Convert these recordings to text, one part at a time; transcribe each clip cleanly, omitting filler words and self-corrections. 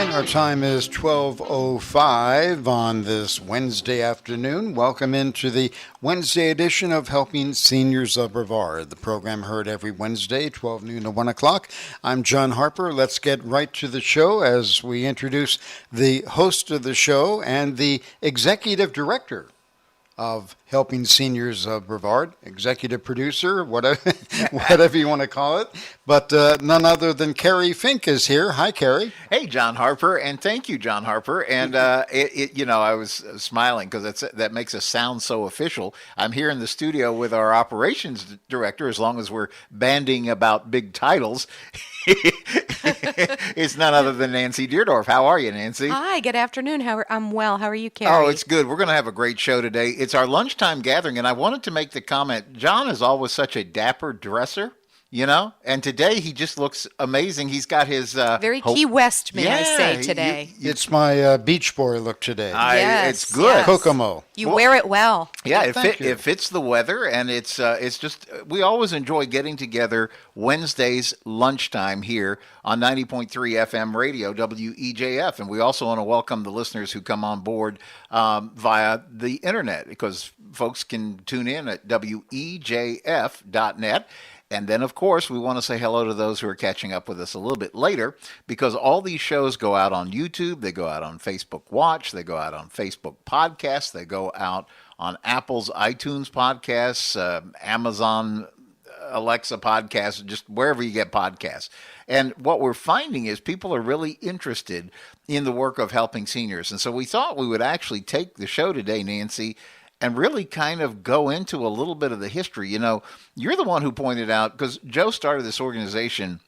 right, our time is 12:05 on this Wednesday afternoon. Welcome into the Wednesday edition of Helping Seniors of Brevard, the program heard every Wednesday, 12 noon to 1 o'clock. I'm John Harper. Let's get right to the show as we introduce the host of the show and the executive director of Helping Seniors of Brevard, executive producer, whatever you want to call it. But none other than Kerry Fink is here. Hi, Kerry. Hey, John Harper, and thank you, John Harper. And I was smiling because that makes us sound so official. I'm here in the studio with our operations director. As long as we're banding about big titles, it's none other than Nancy Deardorff. How are you, Nancy? Hi. Good afternoon. I'm well. How are you, Kerry? Oh, it's good. We're going to have a great show today. It's our lunchtime gathering, and I wanted to make the comment. John is always such a dapper dresser. And today he just looks amazing. He's got his... Very Key West, may I say, today. It's my Beach Boy look today. It's good. Yes. Kokomo. You wear it well. Yeah, it fits the weather, and it's just... We always enjoy getting together Wednesdays lunchtime here on 90.3 FM radio, WEJF. And we also want to welcome the listeners who come on board via the internet, because folks can tune in at WEJF.net. And then, of course, we want to say hello to those who are catching up with us a little bit later, because all these shows go out on YouTube, they go out on Facebook Watch, they go out on Facebook Podcasts, they go out on Apple's iTunes Podcasts, Amazon Alexa Podcasts, just wherever you get podcasts. And what we're finding is people are really interested in the work of helping seniors. And so we thought we would actually take the show today, Nancy, and really kind of go into a little bit of the history. You're the one who pointed out, because Joe started this organization,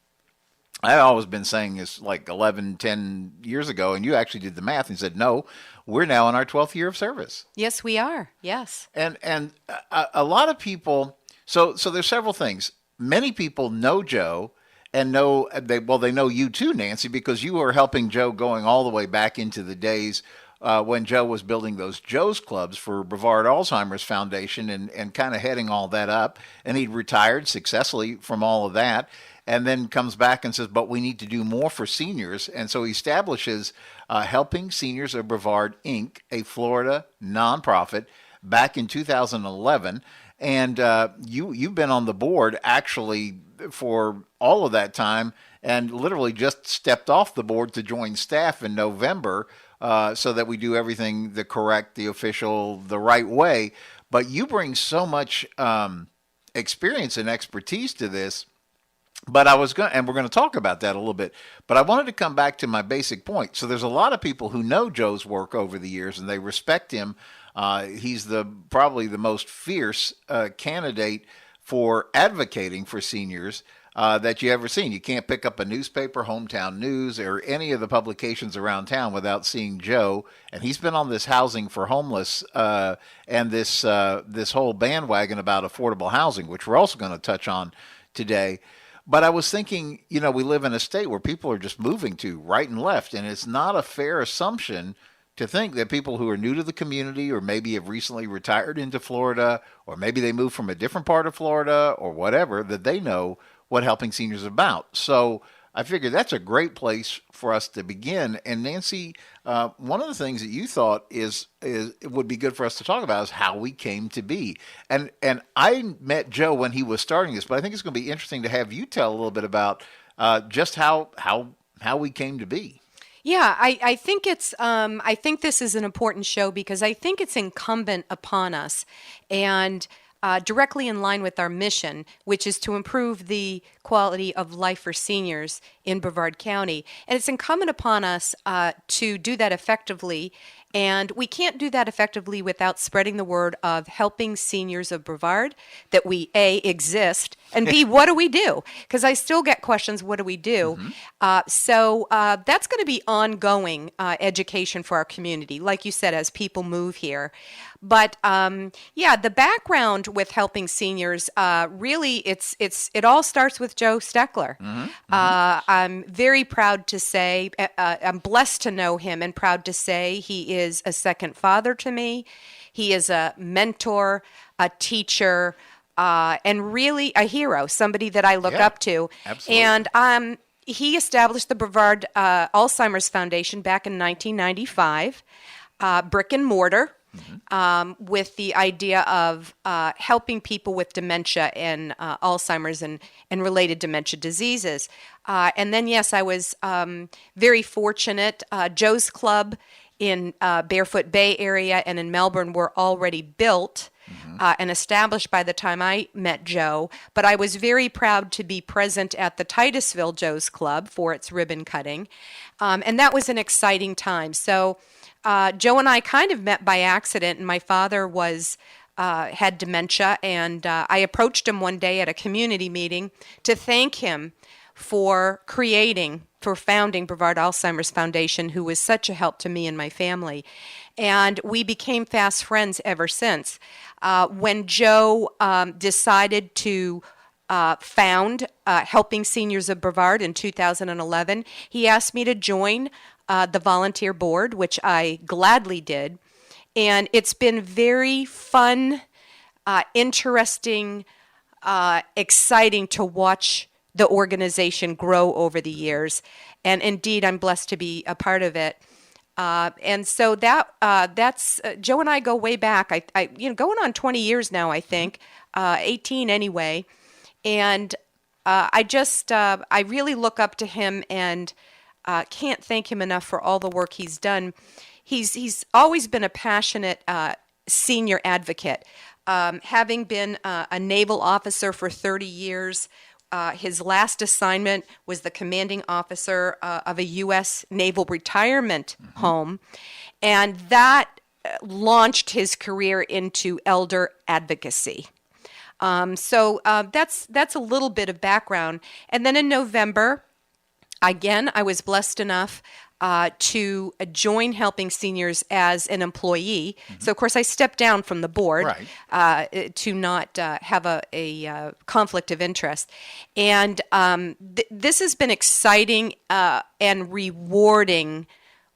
I've always been saying this like 11, 10 years ago, and you actually did the math and said, no, we're now in our 12th year of service. Yes, we are. Yes. And a lot of people, so there's several things. Many people know Joe and they know you too, Nancy, because you were helping Joe going all the way back into the days when Joe was building those Joe's Clubs for Brevard Alzheimer's Foundation and kind of heading all that up. And he'd retired successfully from all of that, and then comes back and says, but we need to do more for seniors. And so he establishes Helping Seniors of Brevard, Inc., a Florida nonprofit, back in 2011. And you've been on the board actually for all of that time, and literally just stepped off the board to join staff in November, so that we do everything the correct, the official, the right way. But you bring so much experience and expertise to this. But we're going to talk about that a little bit. But I wanted to come back to my basic point. So there's a lot of people who know Joe's work over the years, and they respect him. He's probably the most fierce candidate for advocating for seniors that you ever seen. You can't pick up a newspaper, Hometown News, or any of the publications around town without seeing Joe. And he's been on this housing for homeless and this whole bandwagon about affordable housing, which we're also going to touch on today. But I was thinking, we live in a state where people are just moving to right and left, and it's not a fair assumption to think that people who are new to the community, or maybe have recently retired into Florida, or maybe they moved from a different part of Florida or whatever, that they know what Helping Seniors is about. So I figured that's a great place for us to begin. And Nancy, one of the things that you thought is it would be good for us to talk about is how we came to be. And I met Joe when he was starting this, but I think it's going to be interesting to have you tell a little bit about just how we came to be. Yeah, I think I think this is an important show, because I think it's incumbent upon us, and directly in line with our mission, which is to improve the quality of life for seniors in Brevard County. And it's incumbent upon us to do that effectively. And we can't do that effectively without spreading the word of Helping Seniors of Brevard, that we, A, exist, and B, what do we do? Because I still get questions, what do we do? Mm-hmm. So that's going to be ongoing education for our community, like you said, as people move here. But the background with Helping Seniors, really, it all starts with Joe Steckler. Mm-hmm. I'm very proud to say, I'm blessed to know him, and proud to say he is a second father to me. He is a mentor, a teacher, and really a hero, somebody that I look up to. Absolutely. And he established the Brevard Alzheimer's Foundation back in 1995, brick and mortar, with the idea of helping people with dementia and Alzheimer's and related dementia diseases. And then, yes, I was very fortunate. Joe's Club in Barefoot Bay area and in Melbourne were already built and established by the time I met Joe. But I was very proud to be present at the Titusville Joe's Club for its ribbon cutting. And that was an exciting time. So Joe and I kind of met by accident, and my father had dementia, and I approached him one day at a community meeting to thank him for founding Brevard Alzheimer's Foundation, who was such a help to me and my family. And we became fast friends ever since. When Joe decided to found Helping Seniors of Brevard in 2011, he asked me to join the volunteer board, which I gladly did. And it's been very fun, interesting, exciting to watch the organization grow over the years. And indeed, I'm blessed to be a part of it. And so that's Joe and I go way back. I going on 20 years now, I think, 18 anyway. And I really look up to him and can't thank him enough for all the work he's done. He's always been a passionate senior advocate. Having been a naval officer for 30 years, his last assignment was the commanding officer of a U.S. naval retirement home, and that launched his career into elder advocacy. So that's a little bit of background. And then in November, again, I was blessed enough to join Helping Seniors as an employee. So, of course, I stepped down from the board to not have a conflict of interest. And this has been exciting and rewarding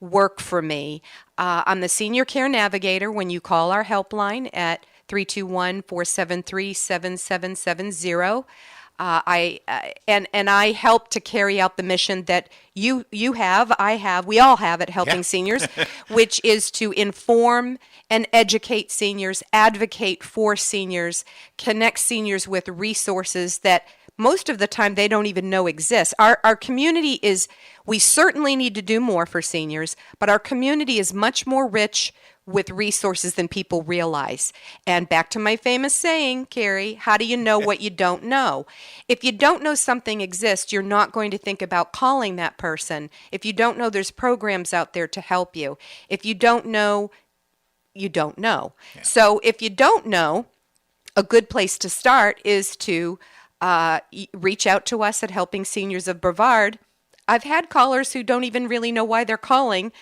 work for me. I'm the Senior Care Navigator. When you call our helpline at 321-473-7770, I help to carry out the mission that we all have at Helping Seniors, which is to inform and educate seniors, advocate for seniors, connect seniors with resources that most of the time they don't even know exist. Our community we certainly need to do more for seniors, but our community is much more rich with resources than people realize. And back to my famous saying, Kerry, how do you know what you don't know? If you don't know something exists, you're not going to think about calling that person. If you don't know there's programs out there to help you. If you don't know, you don't know. Yeah. So if you don't know, a good place to start is to reach out to us at Helping Seniors of Brevard. I've had callers who don't even really know why they're calling,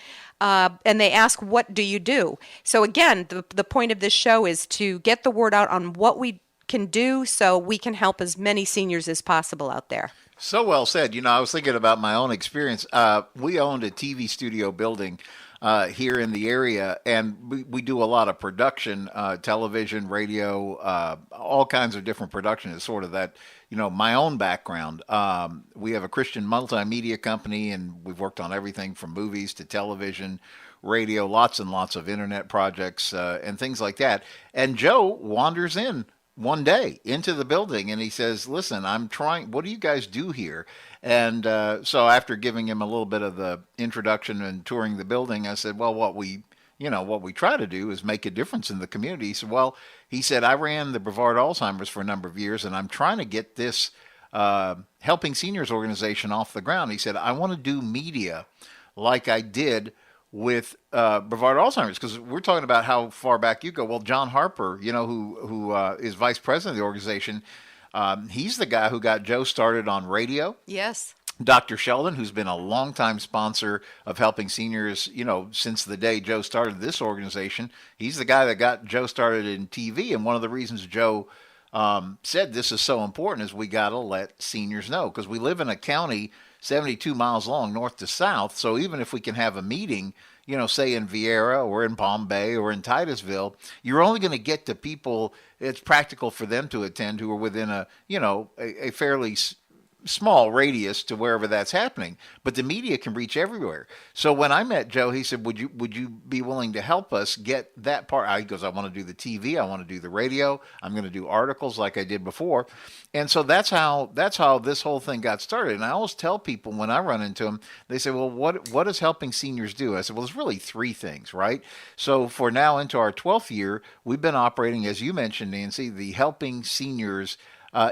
and they ask, what do you do? So again, the point of this show is to get the word out on what we can do so we can help as many seniors as possible out there. So well said. I was thinking about my own experience. We owned a TV studio building here in the area, and we do a lot of production, television, radio, all kinds of different production is sort of that, my own background. We have a Christian multimedia company, and we've worked on everything from movies to television, radio, lots and lots of internet projects and things like that. And Joe wanders in one day into the building, and he says, listen, what do you guys do here? And so after giving him a little bit of the introduction and touring the building, I said, well, what we try to do is make a difference in the community. He said, he said, I ran the Brevard Alzheimer's for a number of years, and I'm trying to get this Helping Seniors organization off the ground. He said, I want to do media like I did with Brevard Alzheimer's, because we're talking about how far back you go. Well, John Harper, who is vice president of the organization, he's the guy who got Joe started on radio. Yes. Dr. Sheldon, who's been a longtime sponsor of Helping Seniors, since the day Joe started this organization. He's the guy that got Joe started in TV. And one of the reasons Joe said this is so important is we got to let seniors know, because we live in a county 72 miles long, north to south. So even if we can have a meeting, say in Vieira or in Palm Bay or in Titusville, you're only going to get to people it's practical for them to attend who are within a fairly small radius to wherever that's happening, but the media can reach everywhere. So when I met Joe, he said, would you be willing to help us get that part? He goes, I want to do the TV, I want to do the radio, I'm going to do articles like I did before. And so that's how this whole thing got started. And I always tell people when I run into them, they say, well, what does helping seniors do? I said, well, there's really three things, right? So for now into our 12th year, we've been operating, as you mentioned, Nancy, the Helping Seniors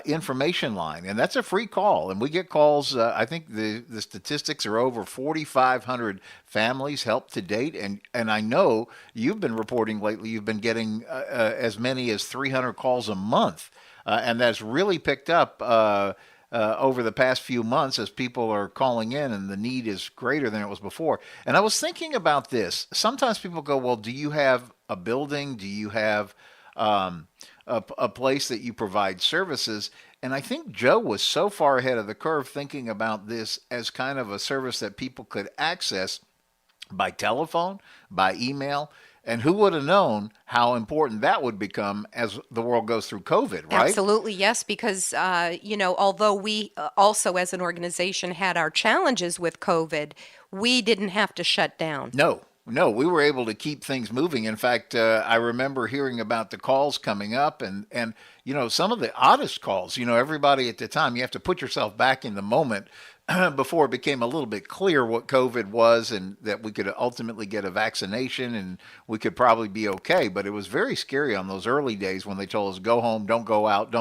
information line, and that's a free call, and we get calls. I think the statistics are over 4,500 families helped to date, and I know you've been reporting lately. You've been getting as many as 300 calls a month, and that's really picked up over the past few months as people are calling in, and the need is greater than it was before. And I was thinking about this. Sometimes people go, "Well, do you have a building? Do you have a place that you provide services?" And I think Joe was so far ahead of the curve thinking about this as kind of a service that people could access by telephone, by email. And who would have known how important that would become as the world goes through COVID, right? Absolutely, yes, because, although we also as an organization had our challenges with COVID, we didn't have to shut down. No, we were able to keep things moving. In fact, I remember hearing about the calls coming up and some of the oddest calls. Everybody at the time, you have to put yourself back in the moment before it became a little bit clear what COVID was and that we could ultimately get a vaccination and we could probably be okay. But it was very scary on those early days when they told us, go home, don't go out,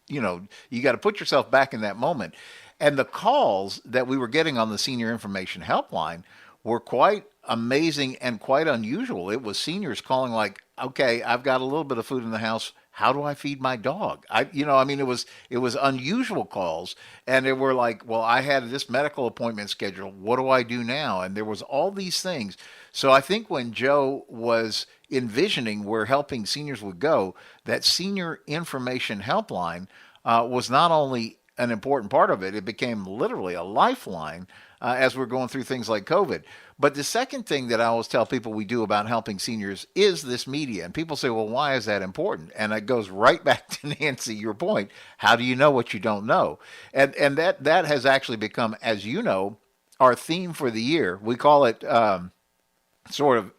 you got to put yourself back in that moment. And the calls that we were getting on the Senior Information Helpline were quite amazing and quite unusual. It was seniors calling like, okay, I've got a little bit of food in the house. How do I feed my dog? It was unusual calls, and they were like, well, I had this medical appointment scheduled. What do I do now? And there was all these things. So I think when Joe was envisioning where helping seniors would go, that Senior Information Helpline was not only an important part of it, it became literally a lifeline as we're going through things like COVID. But the second thing that I always tell people we do about helping seniors is this media. And people say, well, why is that important? And it goes right back to Nancy, your point. How do you know what you don't know? And that has actually become, as you know, our theme for the year. We call it sort of,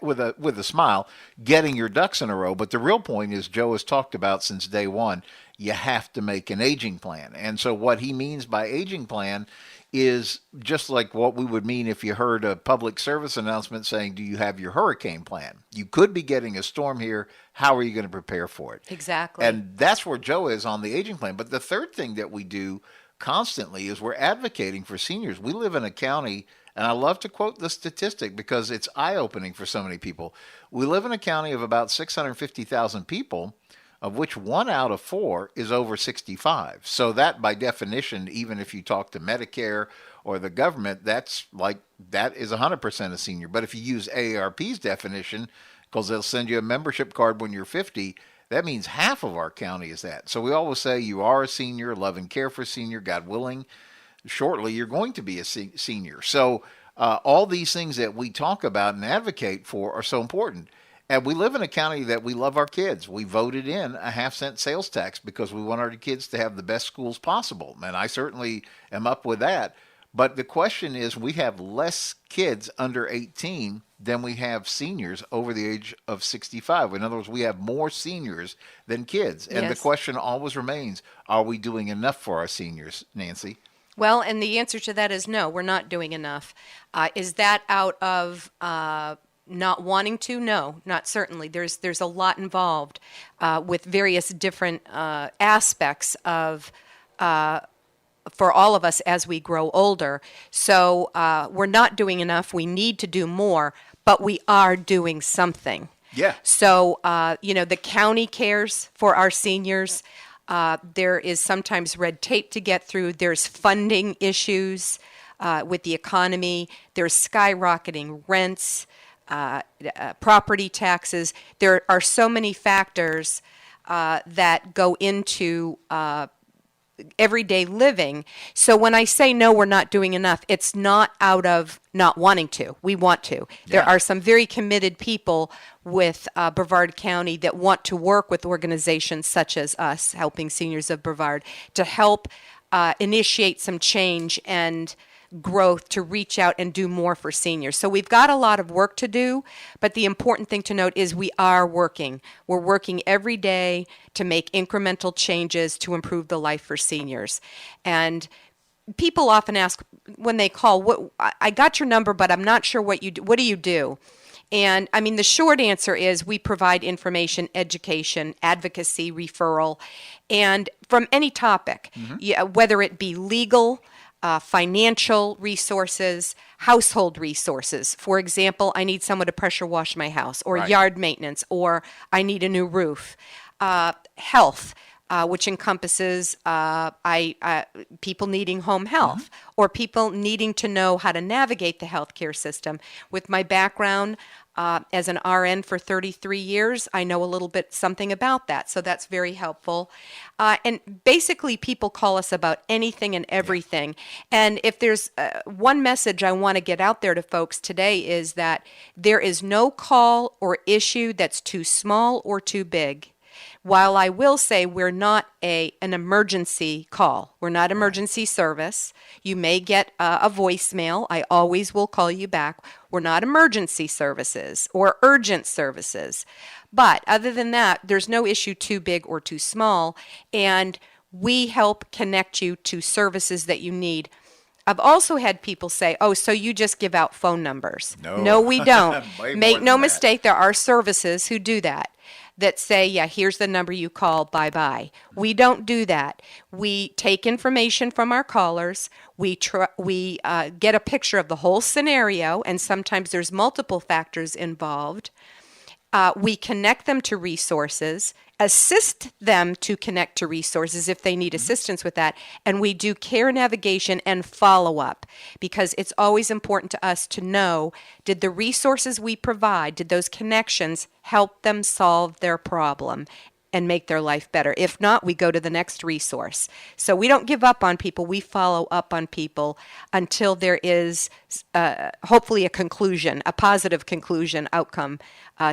with a smile, getting your ducks in a row. But the real point is Joe has talked about since day one, you have to make an aging plan. And so what he means by aging plan is just like what we would mean if you heard a public service announcement saying, do you have your hurricane plan? You could be getting a storm here. How are you going to prepare for it? Exactly. And that's where Joe is on the aging plan. But the third thing that we do constantly is we're advocating for seniors. We live in a county, and I love to quote the statistic because it's eye-opening for so many people. We live in a county of about 650,000 people, of which 1 out of 4 is over 65. So that, by definition, even if you talk to Medicare or the government, that is 100% a senior. But if you use AARP's definition, because they'll send you a membership card when you're 50, that means half of our county is that. So we always say you are a senior, love and care for a senior, God willing. Shortly, you're going to be a senior. So all these things that we talk about and advocate for are so important. And we live in a county that we love our kids. We voted in a 50-cent sales tax because we want our kids to have the best schools possible. And I certainly am up with that. But the question is, we have less kids under 18 than we have seniors over the age of 65. In other words, we have more seniors than kids. And Yes. The question always remains, are we doing enough for our seniors, Nancy? Well, and the answer to that is no, we're not doing enough. Is that out of not wanting to? No, not certainly. There's a lot involved with various different aspects of for all of us as we grow older. So we're not doing enough. We need to do more, but we are doing something. Yeah. So, the county cares for our seniors. There is sometimes red tape to get through. There's funding issues with the economy. There's skyrocketing rents. Property taxes. There are so many factors that go into everyday living. So when I say no, we're not doing enough, it's not out of not wanting to. We want to. There Yeah. are some very committed people with Brevard County that want to work with organizations such as us, Helping Seniors of Brevard, to help initiate some change and growth to reach out and do more for seniors. So we've got a lot of work to do, but the important thing to note is we are working. We're working every day to make incremental changes to improve the life for seniors. And people often ask when they call, I got your number, but I'm not sure what do you do? And I mean, the short answer is we provide information, education, advocacy, referral, and from any topic, whether it be legal, financial resources, household resources. For example, I need someone to pressure wash my house, or yard maintenance, or I need a new roof. Health, which encompasses people needing home health, or people needing to know how to navigate the healthcare system. With my background as an RN for 33 years, I know a little bit something about that, so that's very helpful. And basically, people call us about anything and everything. And if there's one message I want to get out there to folks today is that there is no call or issue that's too small or too big. While I will say we're not an emergency call. We're not emergency service. You may get a voicemail. I always will call you back. We're not emergency services or urgent services. But other than that, there's no issue too big or too small. And we help connect you to services that you need. I've also had people say, oh, so you just give out phone numbers. No, we don't. Make no mistake, there are services who do that say, yeah, here's the number you call, bye-bye. We don't do that. We take information from our callers. We get a picture of the whole scenario, and sometimes there's multiple factors involved. We connect them to resources, assist them to connect to resources if they need assistance with that, and we do care navigation and follow-up, because it's always important to us to know, did the resources we provide, did those connections help them solve their problem and make their life better? If not, we go to the next resource. So we don't give up on people. We follow up on people until there is hopefully a conclusion, a positive conclusion, outcome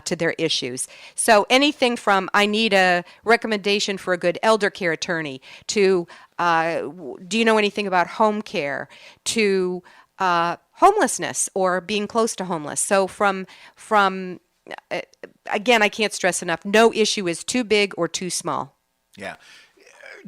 to their issues. So anything from I need a recommendation for a good elder care attorney to do you know anything about home care to homelessness or being close to homeless. So from again, I can't stress enough, no issue is too big or too small. Yeah.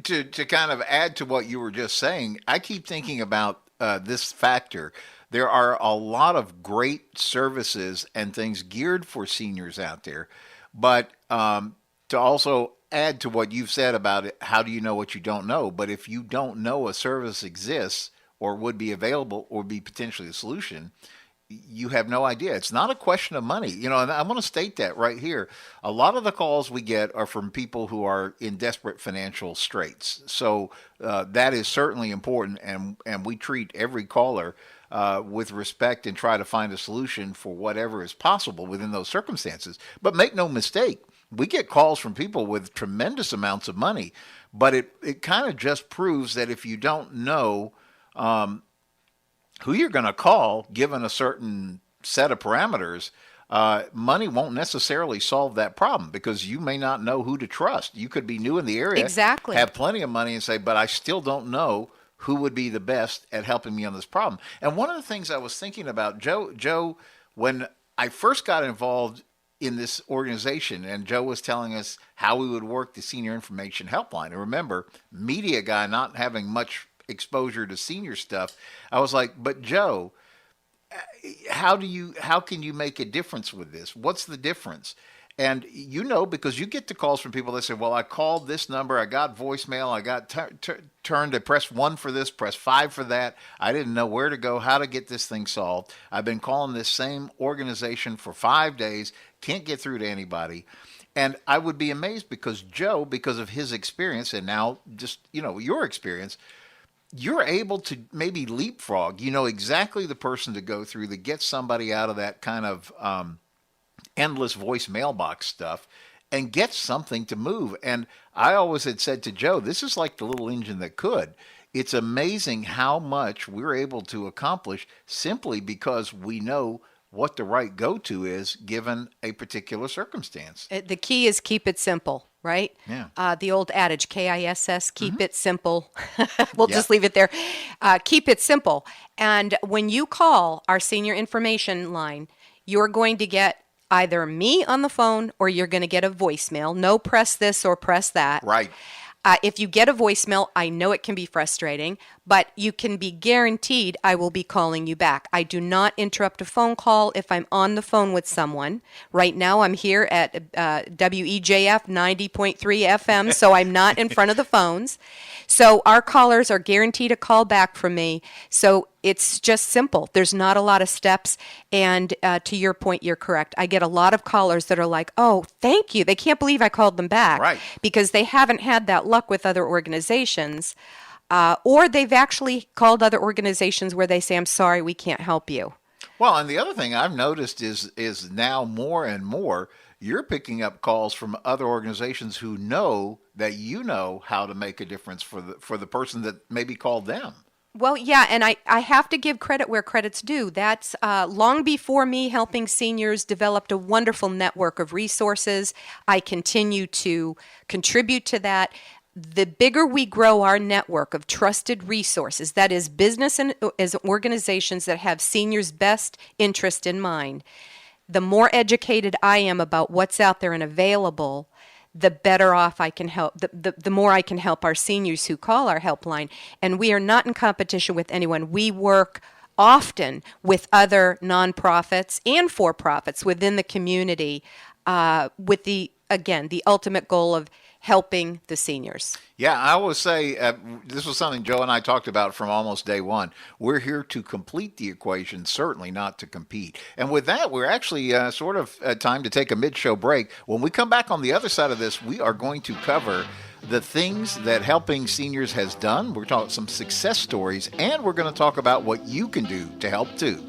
To kind of add to what you were just saying, I keep thinking about this factor. There are a lot of great services and things geared for seniors out there. But to also add to what you've said about it, how do you know what you don't know? But if you don't know a service exists or would be available or be potentially a solution, you have no idea. It's not a question of money. You know, and I want to state that right here. A lot of the calls we get are from people who are in desperate financial straits. So that is certainly important, and we treat every caller with respect and try to find a solution for whatever is possible within those circumstances. But make no mistake, we get calls from people with tremendous amounts of money, but it kind of just proves that if you don't know who you're going to call, given a certain set of parameters, money won't necessarily solve that problem because you may not know who to trust. You could be new in the area, exactly, have plenty of money and say, but I still don't know who would be the best at helping me on this problem. And one of the things I was thinking about, Joe, when I first got involved in this organization, and Joe was telling us how we would work the Senior Information Helpline. And remember, media guy, not having much exposure to senior stuff, I was like, but Joe, how can you make a difference with this? What's the difference? And you know, because you get the calls from people that say, well, I called this number, I got voicemail, I got turned to press 1 for this, press 5 for that. I didn't know where to go, how to get this thing solved. I've been calling this same organization for 5 days, can't get through to anybody. And I would be amazed because Joe, because of his experience and now just, you know, your experience, you're able to maybe leapfrog, you know, exactly the person to go through that gets somebody out of that kind of endless voice mailbox stuff and get something to move. And I always had said to Joe, this is like the little engine that could. It's amazing how much we're able to accomplish simply because we know what the right go-to is given a particular circumstance. The key is keep it simple. right? Yeah. The old adage, KISS, keep it simple. We'll Yeah. just leave it there. Keep it simple. And when you call our senior information line, you're going to get either me on the phone or you're going to get a voicemail. No, press this or press that. Right. If you get a voicemail, I know it can be frustrating, but you can be guaranteed I will be calling you back. I do not interrupt a phone call if I'm on the phone with someone. Right now, I'm here at WEJF 90.3 FM, so I'm not in front of the phones. So our callers are guaranteed a call back from me. So it's just simple. There's not a lot of steps. And to your point, you're correct. I get a lot of callers that are like, oh, thank you. They can't believe I called them back. Right. Because they haven't had that luck with other organizations. Or they've actually called other organizations where they say, I'm sorry, we can't help you. Well, and the other thing I've noticed is now more and more you're picking up calls from other organizations who know that you know how to make a difference for the person that maybe called them. Well, yeah, and I have to give credit where credit's due. That's long before me helping seniors developed a wonderful network of resources. I continue to contribute to that. The bigger we grow our network of trusted resources, that is business and as organizations that have seniors' best interest in mind, the more educated I am about what's out there and available, the better off I can help, the more I can help our seniors who call our helpline. And we are not in competition with anyone. We work often with other nonprofits and for-profits within the community with the ultimate goal of helping the seniors. Yeah, I always say this was something Joe and I talked about from almost day one. We're here to complete the equation, certainly not to compete. And with that, we're actually sort of time to take a mid-show break. When we come back on the other side of this, we are going to cover the things that Helping Seniors has done. We're talking some success stories, and we're going to talk about what you can do to help too.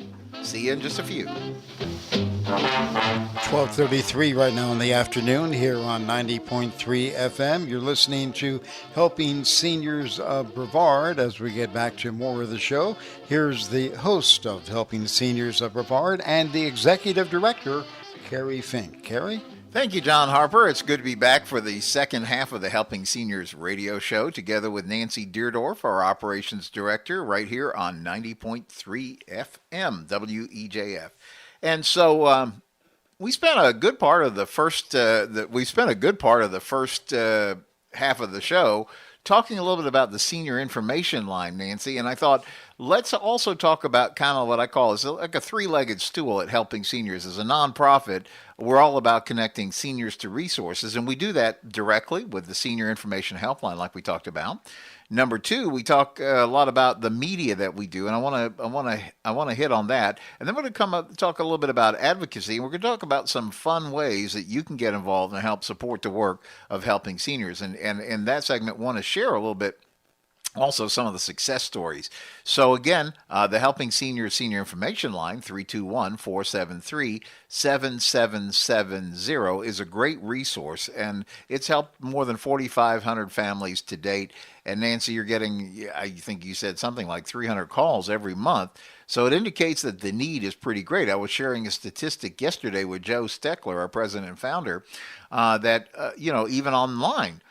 See you in just a few. 12:33 right now in the afternoon here on 90.3 FM. You're listening to Helping Seniors of Brevard. As we get back to more of the show, here's the host of Helping Seniors of Brevard and the executive director, Kerry Fink. Kerry? Thank you, John Harper. It's good to be back for the second half of the Helping Seniors radio show, together with Nancy Deardorff, our operations director, right here on 90.3 FM, WEJF. And so we spent a good part of the first half of the show talking a little bit about the senior information line, Nancy, and I thought let's also talk about kind of what I call is like a three-legged stool at Helping Seniors. As a nonprofit, we're all about connecting seniors to resources, and we do that directly with the Senior Information Helpline, like we talked about. Number two, we talk a lot about the media that we do, and I want to hit on that. And then we're going to talk a little bit about advocacy, and we're going to talk about some fun ways that you can get involved and help support the work of Helping Seniors. And in that segment, want to share a little bit also some of the success stories. So again, the Helping Seniors Senior Information Line, 321-473-7770, is a great resource, and it's helped more than 4,500 families to date. And Nancy, you're getting, I think you said something like 300 calls every month. So it indicates that the need is pretty great. I was sharing a statistic yesterday with Joe Steckler, our president and founder, that, even online,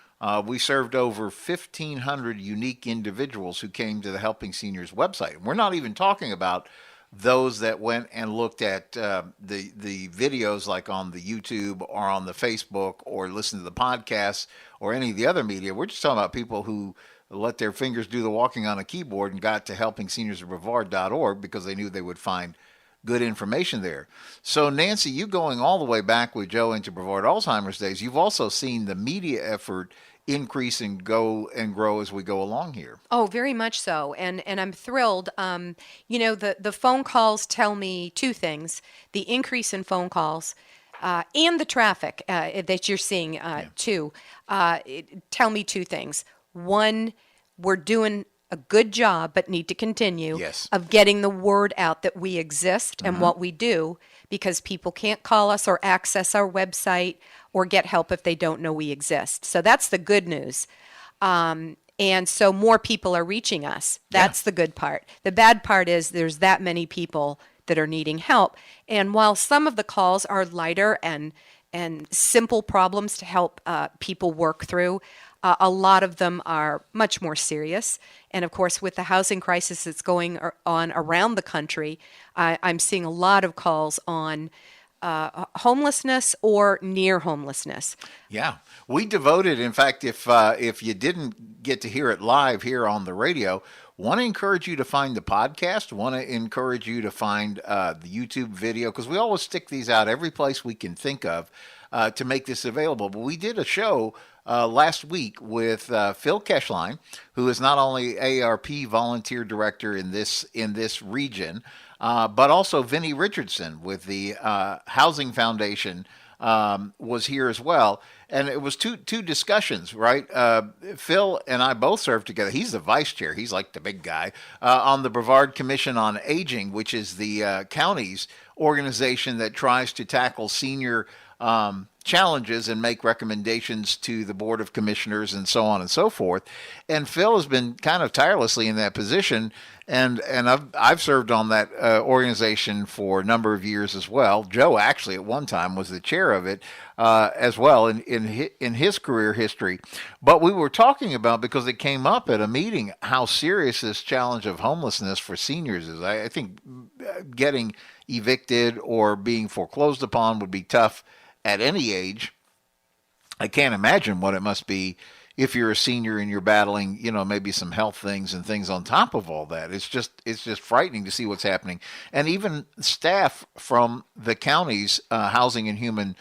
we served over 1,500 unique individuals who came to the Helping Seniors website. We're not even talking about those that went and looked at the videos like on the YouTube or on the Facebook or listened to the podcasts or any of the other media. We're just talking about people who let their fingers do the walking on a keyboard and got to helpingseniorsofbrevard.org because they knew they would find good information there. So Nancy, you going all the way back with Joe into Brevard Alzheimer's days, you've also seen the media effort increase and go and grow as we go along here. Oh, very much so. And I'm thrilled. The phone calls tell me two things: the increase in phone calls and the traffic that you're seeing too. Tell me two things. One, we're doing a good job, but need to continue of getting the word out that we exist and what we do, because people can't call us or access our website or get help if they don't know we exist. So that's the good news. And so more people are reaching us. That's the good part. The bad part is there's that many people that are needing help. And while some of the calls are lighter and and simple problems to help people work through. A lot of them are much more serious. And of course, with the housing crisis that's going on around the country, I'm seeing a lot of calls on homelessness or near homelessness. Yeah, we devoted. In fact, if you didn't get to hear it live here on the radio, want to encourage you to find the podcast. Want to encourage you to find the YouTube video, because we always stick these out every place we can think of to make this available. But we did a show last week with Phil Keschlein, who is not only ARP volunteer director in this region, but also Vinnie Richardson with the Housing Foundation was here as well. And it was two discussions, right? Phil and I both served together. He's the vice chair. He's like the big guy on the Brevard Commission on Aging, which is the county's organization that tries to tackle senior challenges and make recommendations to the Board of Commissioners and so on and so forth. And Phil has been kind of tirelessly in that position. And I've served on that organization for a number of years as well. Joe actually at one time was the chair of it as well in his career history. But we were talking about, because it came up at a meeting, how serious this challenge of homelessness for seniors is. I think getting evicted or being foreclosed upon would be tough at any age. I can't imagine what it must be if you're a senior and you're battling, maybe some health things and things on top of all that. It's just frightening to see what's happening. And even staff from the county's Housing and Human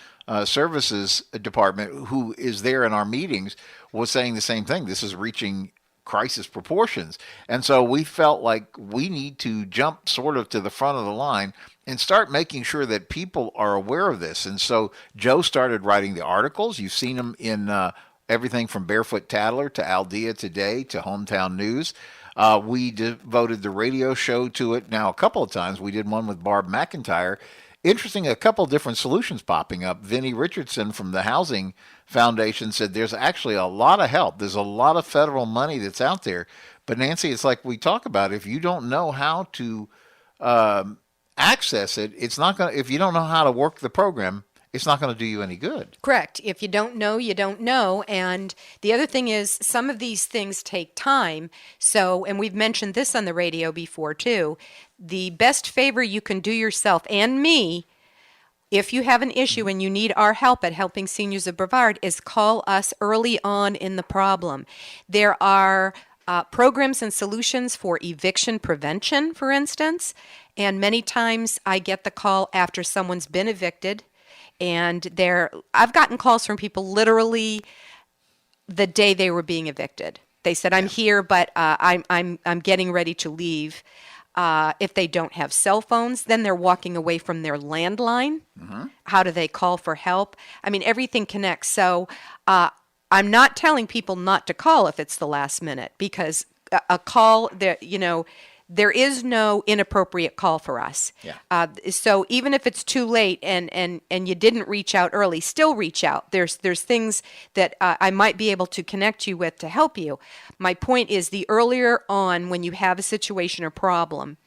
Services Department, who is there in our meetings, was saying the same thing. This is reaching crisis proportions. And so we felt like we need to jump sort of to the front of the line and start making sure that people are aware of this. And so Joe started writing the articles. You've seen them in everything from Barefoot Tattler to Aldea Today to Hometown News. We devoted the radio show to it now a couple of times. We did one with Barb McIntyre. Interesting, a couple different solutions popping up. Vinnie Richardson from the Housing Foundation said there's actually a lot of help. There's a lot of federal money that's out there. But Nancy, it's like we talk about, if you don't know how to access it, it's not going to, if you don't know how to work the program, it's not going to do you any good. Correct. If you don't know, you don't know. And the other thing is, some of these things take time. So, and we've mentioned this on the radio before too, the best favor you can do yourself and me, if you have an issue and you need our help at Helping Seniors of Brevard, is call us early on in the problem. There are programs and solutions for eviction prevention, for instance. And many times I get the call after someone's been evicted. And I've gotten calls from people literally the day they were being evicted. They said, "I'm here, but I'm getting ready to leave." If they don't have cell phones, then they're walking away from their landline. Mm-hmm. How do they call for help? I mean, everything connects. So I'm not telling people not to call if it's the last minute, because a call that there is no inappropriate call for us. Yeah. So even if it's too late and you didn't reach out early, still reach out. There's things that I might be able to connect you with to help you. My point is, the earlier on when you have a situation or problem,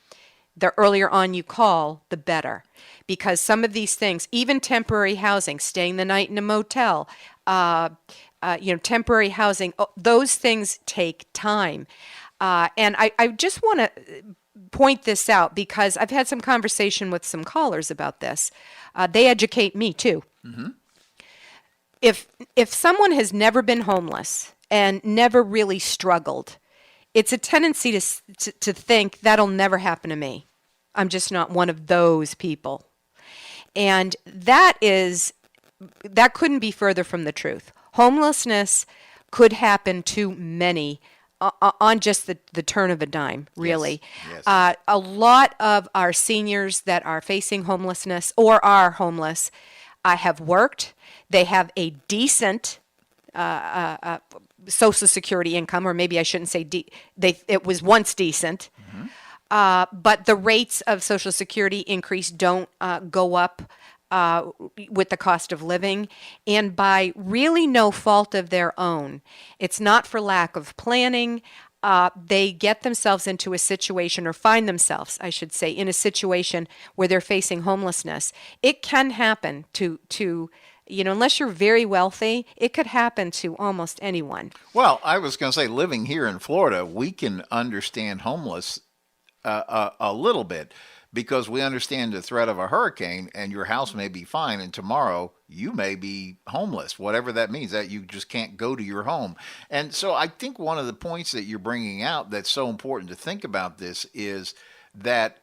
the earlier on you call, the better. Because some of these things, even temporary housing, staying the night in a motel, temporary housing, those things take time. And I just want to point this out, because I've had some conversation with some callers about this. They educate me too. Mm-hmm. If someone has never been homeless and never really struggled, it's a tendency to think that'll never happen to me. I'm just not one of those people. And that couldn't be further from the truth. Homelessness could happen to many on just the turn of a dime, really. Yes. A lot of our seniors that are facing homelessness or are homeless have worked. They have a decent Social Security income, or maybe I shouldn't say it was once decent. Mm-hmm. But the rates of Social Security increase don't go up with the cost of living, and by really no fault of their own. It's not for lack of planning. They get themselves into a situation, or find themselves, I should say, in a situation where they're facing homelessness. It can happen to unless you're very wealthy, it could happen to almost anyone. Well, I was going to say, living here in Florida, we can understand homeless a little bit because we understand the threat of a hurricane, and your house may be fine, and tomorrow you may be homeless, whatever that means, that you just can't go to your home. And so I think one of the points that you're bringing out that's so important to think about this is that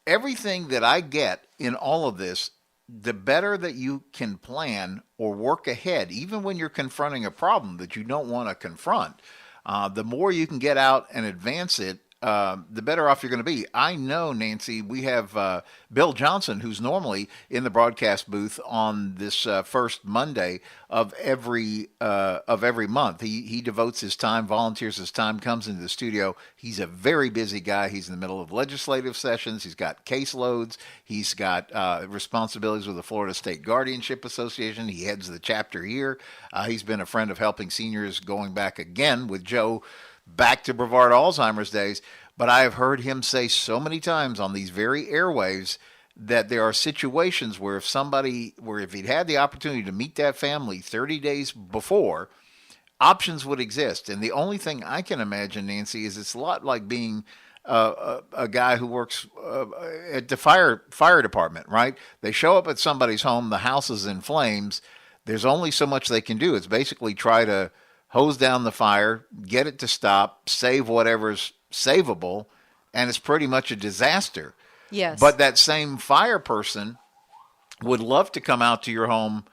everything that I get in all of this, the better that you can plan or work ahead, even when you're confronting a problem that you don't want to confront, the more you can get out and advance it, the better off you're going to be. I know, Nancy, we have Bill Johnson, who's normally in the broadcast booth on this first Monday of every month. He devotes his time, volunteers his time, comes into the studio. He's a very busy guy. He's in the middle of legislative sessions. He's got caseloads. He's got responsibilities with the Florida State Guardianship Association. He heads the chapter here. He's been a friend of helping seniors going back again with Joe back to Brevard Alzheimer's days. But I have heard him say so many times on these very airwaves that there are situations where if he'd had the opportunity to meet that family 30 days before, options would exist. And the only thing I can imagine, Nancy, is it's a lot like being a guy who works at the fire department, right? They show up at somebody's home, the house is in flames. There's only so much they can do. It's basically try to hose down the fire, get it to stop, save whatever's savable, and it's pretty much a disaster. Yes. But that same fire person would love to come out to your home,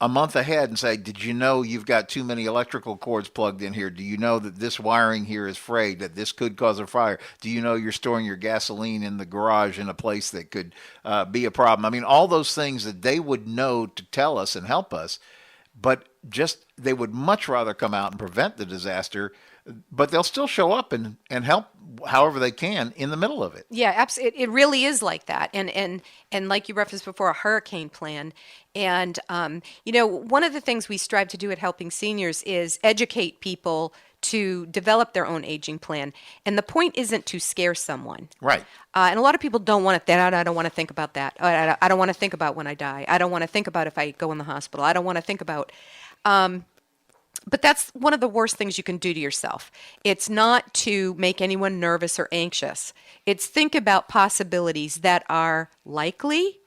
a month ahead and say, did you know you've got too many electrical cords plugged in here? Do you know that this wiring here is frayed, that this could cause a fire? Do you know you're storing your gasoline in the garage in a place that could be a problem? I mean, all those things that they would know to tell us and help us, but just they would much rather come out and prevent the disaster, but they'll still show up and help however they can in the middle of it. Yeah, absolutely. It really is like that. And like you referenced before, a hurricane plan. And, one of the things we strive to do at Helping Seniors is educate people to develop their own aging plan. And the point isn't to scare someone. Right. And a lot of people don't want it. I don't want to think about that. I don't want to think about when I die. I don't want to think about if I go in the hospital. I don't want to think about... But that's one of the worst things you can do to yourself. It's not to make anyone nervous or anxious. It's think about possibilities that are likely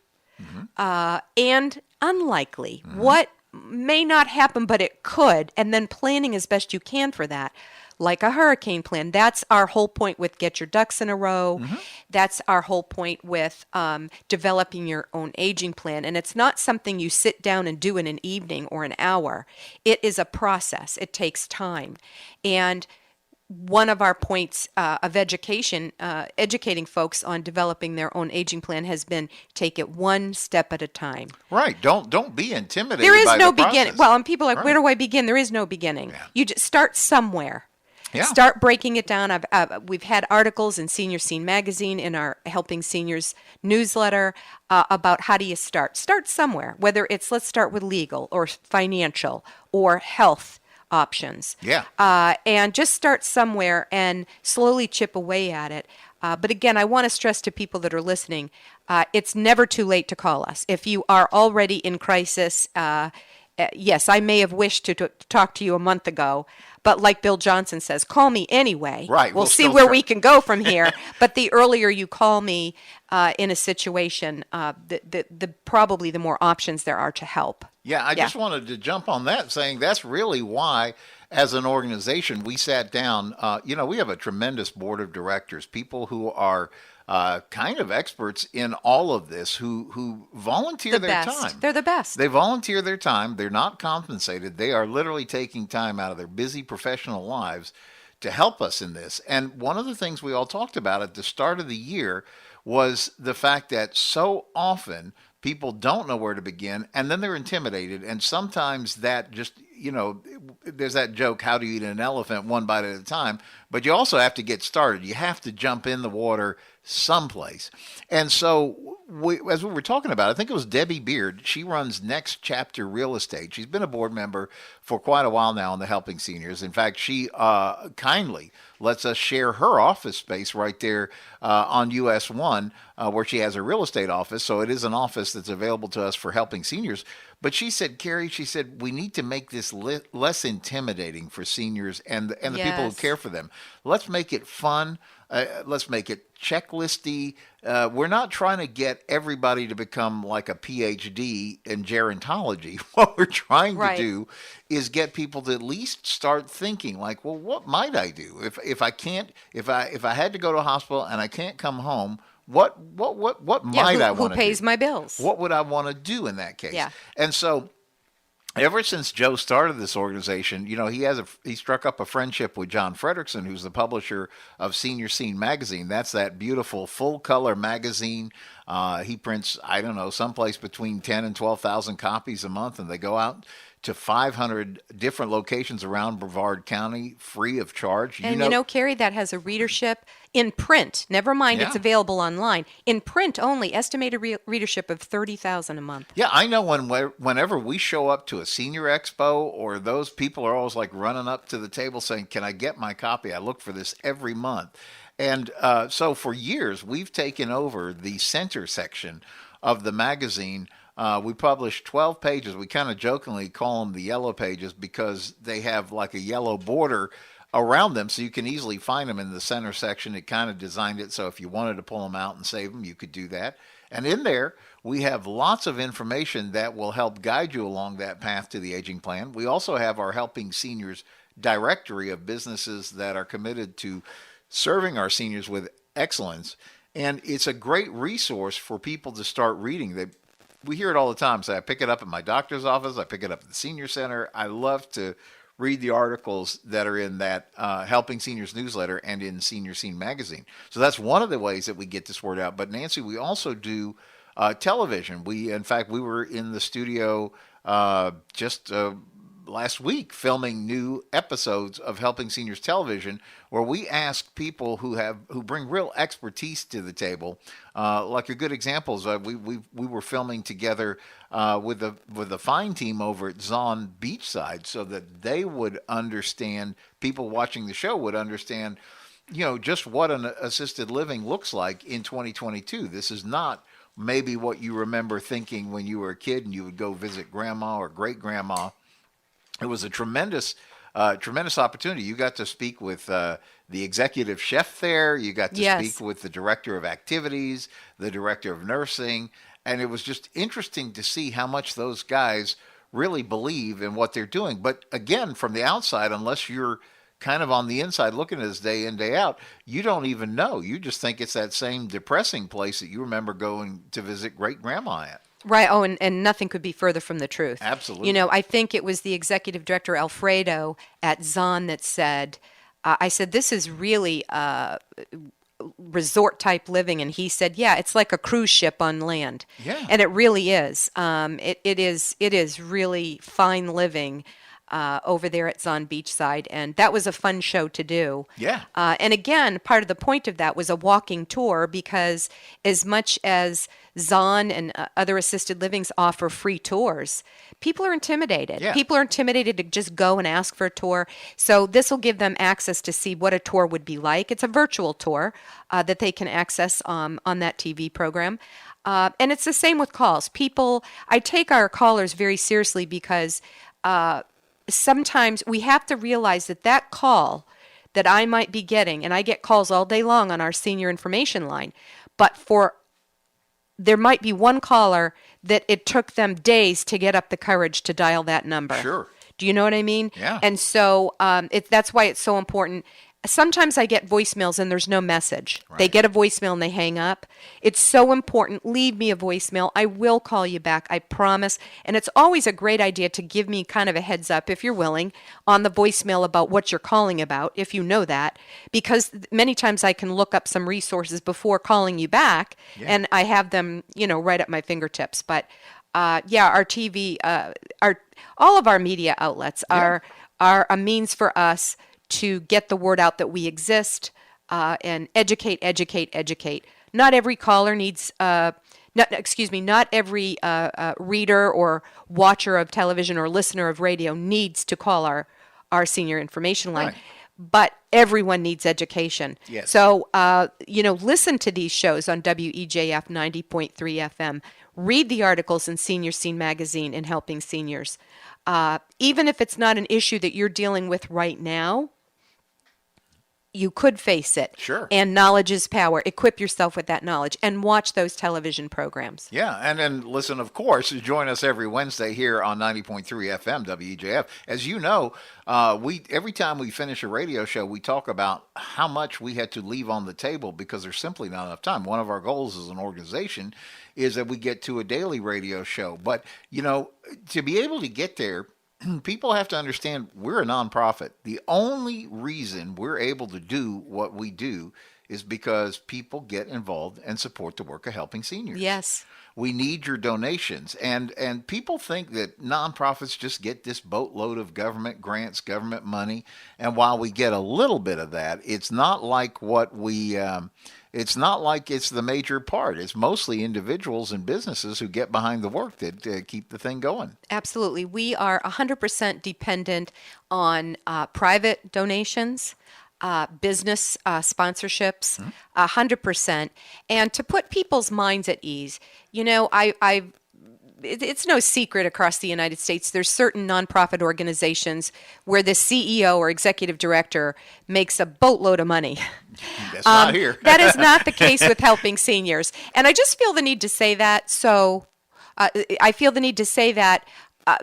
and unlikely. Mm-hmm. What may not happen, but it could, and then planning as best you can for that. Like a hurricane plan. That's our whole point with Get Your Ducks in a Row. Mm-hmm. That's our whole point with developing your own aging plan. And it's not something you sit down and do in an evening or an hour. It is a process. It takes time. And one of our points of education, educating folks on developing their own aging plan has been take it one step at a time. Right. Don't be intimidated. There is by no the process. beginning. Well, and people are like, right. Where do I begin? There is no beginning. Yeah. You just start somewhere. Yeah. Start breaking it down. We've had articles in Senior Scene magazine, in our Helping Seniors newsletter, about how do you start. Start somewhere, whether it's let's start with legal or financial or health options. Yeah. And just start somewhere and slowly chip away at it. But again, I want to stress to people that are listening, it's never too late to call us. If you are already in crisis, yes, I may have wished to talk to you a month ago, but like Bill Johnson says, call me anyway. Right. We'll see where we can go from here. But the earlier you call me in a situation, probably the more options there are to help. Yeah, I just wanted to jump on that, saying that's really why, as an organization, we sat down. We have a tremendous board of directors, people who are kind of experts in all of this, who volunteer their time. They're the best. They volunteer their time. They're not compensated. They are literally taking time out of their busy professional lives to help us in this. And one of the things we all talked about at the start of the year was the fact that so often people don't know where to begin, and then they're intimidated. And sometimes that just, there's that joke, how do you eat an elephant one bite at a time? But you also have to get started. You have to jump in the water someplace. And so as we were talking about, I think it was Debbie Beard. She runs Next Chapter Real Estate. She's been a board member for quite a while now on the Helping Seniors. In fact, she kindly lets us share her office space right there on US 1, where she has a real estate office. So it is an office that's available to us for helping seniors. But she said, Kerry, she said, we need to make this less intimidating for seniors and the people who care for them. Let's make it fun. Let's make it checklisty. We're not trying to get everybody to become like a PhD in gerontology. What we're trying to do is get people to at least start thinking like, well, what might I do if I had to go to a hospital and I can't come home? What might I want to do? Who pays my bills? What would I want to do in that case? Yeah. And so ever since Joe started this organization, he struck up a friendship with John Frederickson, who's the publisher of Senior Scene magazine. That's that beautiful full-color magazine. He prints, I don't know, someplace between 10 and 12,000 copies a month, and they go out to 500 different locations around Brevard County free of charge. And Kerry, that has a readership in print. Never mind, it's available online. In print only, estimated readership of 30,000 a month. Yeah, I know whenever we show up to a senior expo, or those people are always like running up to the table saying, can I get my copy? I look for this every month. And so for years, we've taken over the center section of the magazine. We publish 12 pages. We kind of jokingly call them the yellow pages because they have like a yellow border around them, so you can easily find them in the center section. It kind of designed it so if you wanted to pull them out and save them, you could do that. And in there, we have lots of information that will help guide you along that path to the aging plan. We also have our Helping Seniors directory of businesses that are committed to serving our seniors with excellence. And it's a great resource for people to start reading. We hear it all the time. So I pick it up at my doctor's office. I pick it up at the senior center. I love to read the articles that are in that Helping Seniors newsletter and in Senior Scene magazine. So that's one of the ways that we get this word out. But Nancy, we also do television. In fact, we were in the studio just last week filming new episodes of Helping Seniors Television, where we ask people who bring real expertise to the table. Like a good example is we were filming together with the fine team over at Zon Beachside, so that they would understand, people watching the show would understand, just what an assisted living looks like in 2022. This is not maybe what you remember thinking when you were a kid and you would go visit grandma or great grandma. It was a tremendous opportunity. You got to speak with the executive chef there. You got to speak with the director of activities, the director of nursing. And it was just interesting to see how much those guys really believe in what they're doing. But again, from the outside, unless you're kind of on the inside looking at this day in, day out, you don't even know. You just think it's that same depressing place that you remember going to visit great grandma at. Right. Oh, and nothing could be further from the truth. Absolutely. I think it was the executive director, Alfredo, at Zon that said, I said, this is really resort type living. And he said, yeah, it's like a cruise ship on land. Yeah. And it really is. It is really fine living over there at Zon Beachside. And that was a fun show to do. Yeah. And again, part of the point of that was a walking tour, because as much as Zon and other assisted livings offer free tours, people are intimidated. Yeah. People are intimidated to just go and ask for a tour. So this will give them access to see what a tour would be like. It's a virtual tour that they can access on that TV program. And it's the same with calls. I take our callers very seriously, because sometimes we have to realize that call that I might be getting, and I get calls all day long on our senior information line, but there might be one caller that it took them days to get up the courage to dial that number. Sure. Do you know what I mean? Yeah. And so that's why it's so important. Sometimes I get voicemails and there's no message. Right. They get a voicemail and they hang up. It's so important. Leave me a voicemail. I will call you back. I promise. And it's always a great idea to give me kind of a heads up, if you're willing, on the voicemail about what you're calling about, if you know that, because many times I can look up some resources before calling you back, and I have them, right at my fingertips. But our TV, all of our media outlets are a means for us to get the word out that we exist, and educate. Not every caller needs not every reader or watcher of television or listener of radio needs to call our senior information line. Right. But everyone needs education. Yes. So, listen to these shows on WEJF 90.3 FM. Read the articles in Senior Scene magazine in Helping Seniors. Even if it's not an issue that you're dealing with right now, you could face it. Sure. And knowledge is power. Equip yourself with that knowledge and watch those television programs. Yeah, and then listen, of course, join us every Wednesday here on 90.3 FM WEJF. As you know, every time we finish a radio show, we talk about how much we had to leave on the table because there's simply not enough time. One of our goals as an organization is that we get to a daily radio show. But, to be able to get there, people have to understand we're a nonprofit. The only reason we're able to do what we do is because people get involved and support the work of helping seniors. Yes. We need your donations. And people think that nonprofits just get this boatload of government grants, government money. And while we get a little bit of that, it's not like it's not like it's the major part. It's mostly individuals and businesses who get behind the work that keep the thing going. Absolutely. We are 100% dependent on private donations, business sponsorships, 100%. And to put people's minds at ease, it's no secret across the United States, there's certain nonprofit organizations where the CEO or executive director makes a boatload of money. That's not here. That is not the case with helping seniors. And I just feel the need to say that.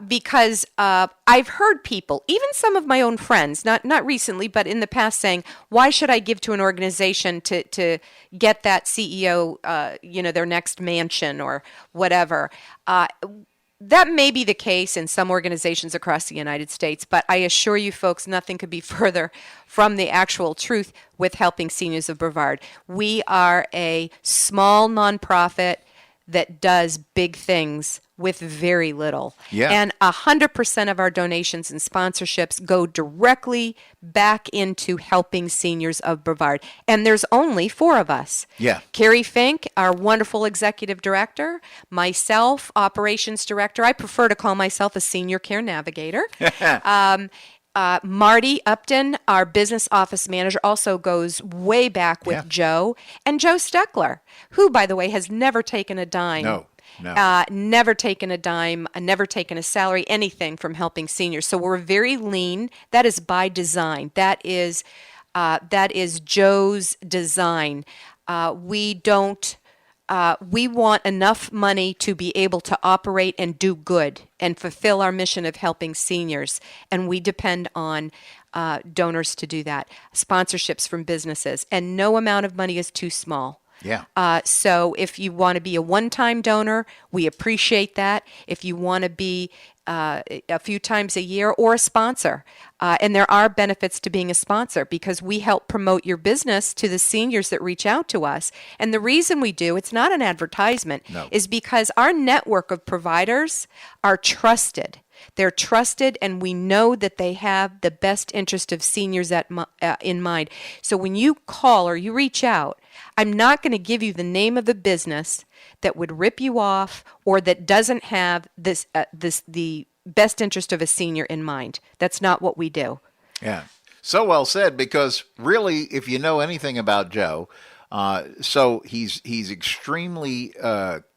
Because I've heard people, even some of my own friends, not recently, but in the past, saying, "Why should I give to an organization to get that CEO, their next mansion or whatever?" That may be the case in some organizations across the United States, but I assure you folks, nothing could be further from the actual truth with Helping Seniors of Brevard. We are a small nonprofit that does big things with very little. Yeah. And 100% of our donations and sponsorships go directly back into Helping Seniors of Brevard. And there's only 4 of us. Yeah. Kerry Fink, our wonderful executive director, myself, operations director. I prefer to call myself a senior care navigator. Marty Upton, our business office manager, also goes way back with Joe. And Joe Steckler, who, by the way, has never taken a dime. No. Never taken a dime, never taken a salary, anything from Helping Seniors. So we're very lean. That is by design. That is Joe's design. We want enough money to be able to operate and do good and fulfill our mission of helping seniors. And we depend on donors to do that, sponsorships from businesses. And no amount of money is too small. Yeah. So if you want to be a one-time donor, we appreciate that. If you want to be a few times a year or a sponsor, and there are benefits to being a sponsor because we help promote your business to the seniors that reach out to us. And the reason we do, it's not an advertisement, is because our network of providers are trusted. They're trusted, and we know that they have the best interest of seniors in mind. So when you call or you reach out, I'm not going to give you the name of the business that would rip you off or that doesn't have the best interest of a senior in mind. That's not what we do. Yeah. So well said, because really, if you know anything about Joe, so he's extremely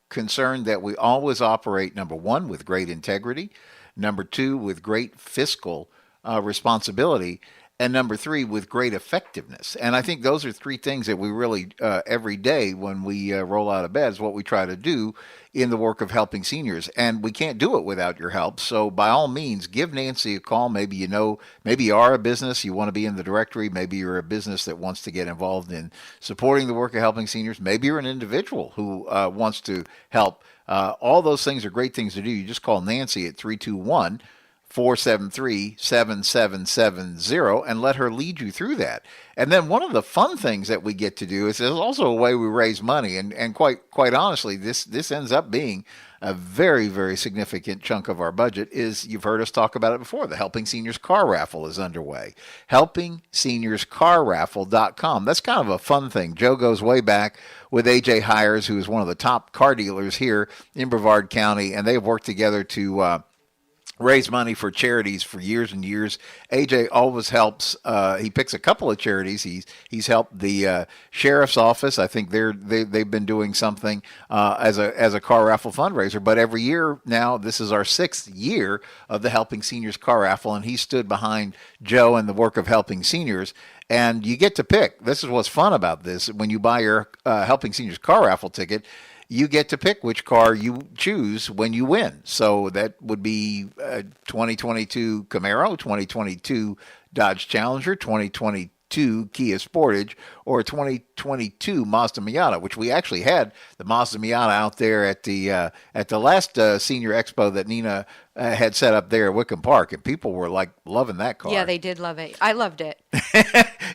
concerned that we always operate, number one, with great integrity, number two, with great fiscal responsibility, and number three, with great effectiveness. And I think those are 3 things that we really, every day when we roll out of bed, is what we try to do in the work of helping seniors. And we can't do it without your help. So by all means, give Nancy a call. Maybe you are a business, you want to be in the directory. Maybe you're a business that wants to get involved in supporting the work of helping seniors. Maybe you're an individual who wants to help. All those things are great things to do. You just call Nancy at 321 473-7770 and let her lead you through that. And then one of the fun things that we get to do is there's also a way we raise money. And quite honestly, this ends up being a very, very significant chunk of our budget. Is, you've heard us talk about it before, the Helping Seniors Car Raffle is underway. HelpingSeniorsCarRaffle.com. That's kind of a fun thing. Joe goes way back with AJ Hires, who is one of the top car dealers here in Brevard County, and they've worked together to raise money for charities for years and years. AJ always helps. He picks a couple of charities. He's helped the sheriff's office. I think they've been doing something as a car raffle fundraiser. But every year now, this is our 6th year of the Helping Seniors Car Raffle, and he stood behind Joe and the work of helping seniors. And you get to pick. This is what's fun about this. When you buy your Helping Seniors Car Raffle ticket, you get to pick which car you choose when you win. So that would be 2022 Camaro, 2022 Dodge Challenger, 2022 Kia Sportage, or 2022 Mazda Miata, which we actually had the Mazda Miata out there at the last Senior Expo that Nina had set up there at Wickham Park, and people were like loving that car. Yeah, they did love it. I loved it.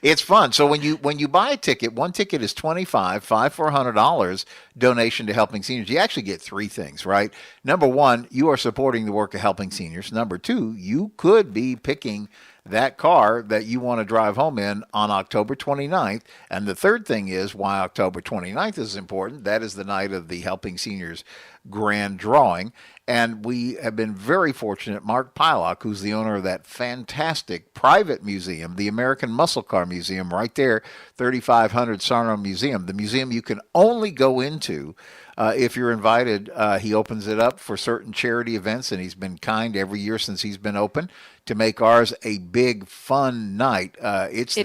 It's fun. So when you buy a ticket, one ticket is $25 for $100 donation to Helping Seniors. You actually get 3 things, right? Number 1, you are supporting the work of Helping Seniors. Number 2, you could be picking that car that you want to drive home in on October 29th. And the third thing is why October 29th is important. That is the night of the Helping Seniors grand drawing. And we have been very fortunate. Mark Pylock, who's the owner of that fantastic private museum, the American Muscle Car Museum, right there, 3500 Sarno Museum, the museum you can only go into if you're invited. He opens it up for certain charity events, and he's been kind every year since he's been open to make ours a big, fun night. It's a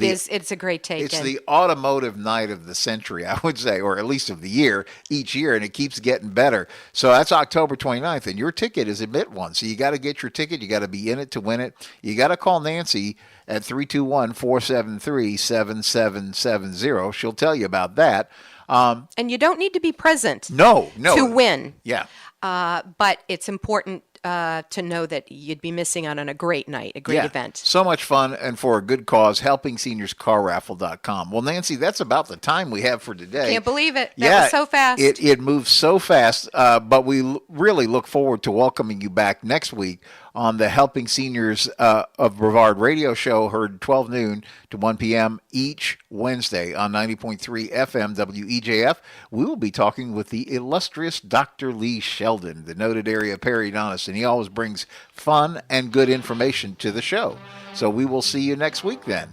great take. It's the automotive night of the century, I would say, or at least of the year, each year, and it keeps getting better. So that's October 29th, and your ticket is admit one. So you got to get your ticket. You got to be in it to win it. You got to call Nancy at 321-473-7770. She'll tell you about that. And you don't need to be present to win. Yeah. But it's important to know that you'd be missing out on a great night, a great event. So much fun, and for a good cause, HelpingSeniorsCarRaffle.com. Well, Nancy, that's about the time we have for today. Can't believe it. That was so fast. It moves so fast, but we really look forward to welcoming you back next week on the Helping Seniors of Brevard radio show, heard 12 noon to 1 p.m. each Wednesday on 90.3 FM WEJF. We will be talking with the illustrious Dr. Lee Sheldon, the noted area periodontist, and he always brings fun and good information to the show. So we will see you next week then.